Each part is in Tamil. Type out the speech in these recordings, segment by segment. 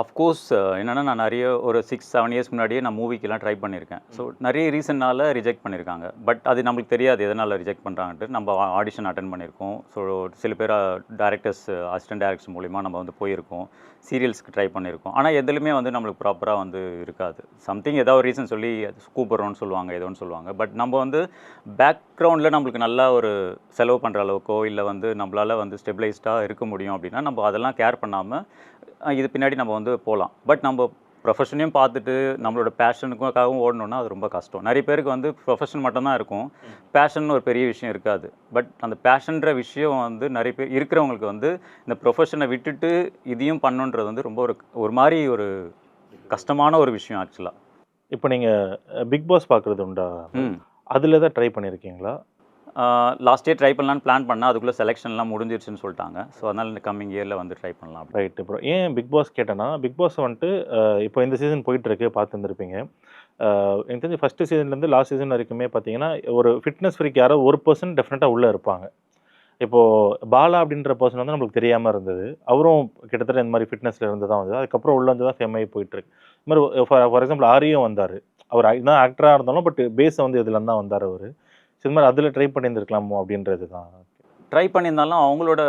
அஃப்கோர்ஸ் என்னன்னா, நான் நெறைய ஒரு 6, 7 இயர்ஸ்க்கு முன்னாடியே நான் மூவிக்கெல்லாம் ட்ரை பண்ணியிருக்கேன். ஸோ நெறைய ரீசன்னால ரிஜெக்ட் பண்ணியிருக்காங்க. பட் அது நம்மளுக்கு தெரியாது எதனால ரிஜெக்ட் பண்றாங்கன்ட்டு. நம்ம ஆடிஷன் அட்டெண்ட் பண்ணியிருக்கோம். ஸோ சில பேர் டைரக்டர்ஸ், அசிஸ்டன்ட் டைரக்டர்ஸ் மூலியமா நம்ம வந்து போயிருக்கோம். சீரியல்ஸ்க்கு ட்ரை பண்ணியிருக்கோம். ஆனா எதுலயுமே வந்து நம்மளுக்கு ப்ராப்பரா வந்து இருக்காது. சம்திங் ஏதாவது ஒரு ரீசன் சொல்லி கூப்பிடுறோம்னு சொல்லுவாங்க, ஏதோ ஒண்ணு சொல்லுவாங்க. பட் நம்ம வந்து பேக்ரவுண்ட்ல நம்மளுக்கு நல்லா ஒரு செலவு பண்ற அளவுக்கோ, இல்ல வந்து நம்மளால வந்து ஸ்டெபிலைஸ்டா இருக்க முடியும் அப்படின்னா, நம்ம அதெல்லாம் கேர் பண்ணாம இது பின்னாடி நம்ம வந்து போலாம். பட் நம்ம ப்ரொஃபஷனையும் பார்த்துட்டு, நம்மளோட பேஷனுக்காகவும் ஓடணும்னா, அது ரொம்ப கஷ்டம். நெறைய பேருக்கு வந்து ப்ரொஃபஷன் மட்டும் தான் இருக்கும். பேஷன்னு ஒரு பெரிய விஷயம் இருக்காது. பட் அந்த பேஷன்ற விஷயம் வந்து நெறைய பேர் இருக்கிறவங்களுக்கு வந்து, இந்த ப்ரொஃபஷன விட்டுட்டு இதையும் பண்ணணுன்றது வந்து ரொம்ப ஒரு மாரி ஒரு கஷ்டமான ஒரு விஷயம் ஆக்சுவலா. இப்ப நீங்க பிக் பாஸ் பார்க்குறது உண்டா? ம். அதுல தான் ட்ரை பண்ணியிருக்கீங்களா? லாஸ்ட் இயர் ட்ரை பண்ணலான்னு பிளான் பண்ணேன். அதுக்குள்ள செலக்ஷன்லாம் முடிஞ்சிருச்சுன்னு சொல்ட்டாங்க. ஸோ, அதனால இந்த கம்மிங் இயர்ல வந்து ட்ரை பண்ணலாம் அப்படின்னு. Right bro. ஏன் பிக் பாஸ் கேட்டேன்னா, பிக் பாஸ் வந்துட்டு இப்போ இந்த சீசன் போயிட்டுருக்கு பார்த்துருந்துருப்பீங்க. எனக்கு தெரிஞ்சு ஃபர்ஸ்ட் சீசன்லேருந்து லாஸ்ட் சீசன் வரைக்குமே பார்த்தீங்கன்னா, ஒரு ஃபிட்னஸ் ஃப்ரீக் யாரோ ஒரு பெர்சன் டெஃபினட்டா உள்ள இருப்பாங்க. இப்போ பாலா அப்படின்ற பெர்சன் வந்து நம்மளுக்கு தெரியாம இருந்தது. அவரும் கிட்டத்தட்ட இந்த மாரி ஃபிட்னஸ்ல இருந்து தான் வந்தது. அதுக்கப்புறம் உள்ள வந்து தான் ஃபேம் ஆகி போயிட்டுருக்கு. இது மாரி ஃபார் எக்ஸாம்பிள் ஆரியும் வந்தாரு. அவர் என்ன ஆக்டரா இருந்தாலும் பட் பேஸ் வந்து இதுலருந்து தான் வந்தாரு அவரு. ஸோ இது மாரி அதுல ட்ரை பண்ணியிருந்திருக்கலாமோ அப்படின்றது தான். ட்ரை பண்ணியிருந்தாலும் அவங்களோட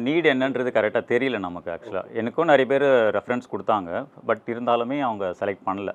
நீட் என்னன்றது கரெக்ட்டா தெரியல நமக்கு ஆக்சுவலா. எனக்கும் நெறைய பேரு ரெஃபரன்ஸ் குடுத்தாங்க. பட் இருந்தாலுமே அவங்க செலக்ட் பண்ணல.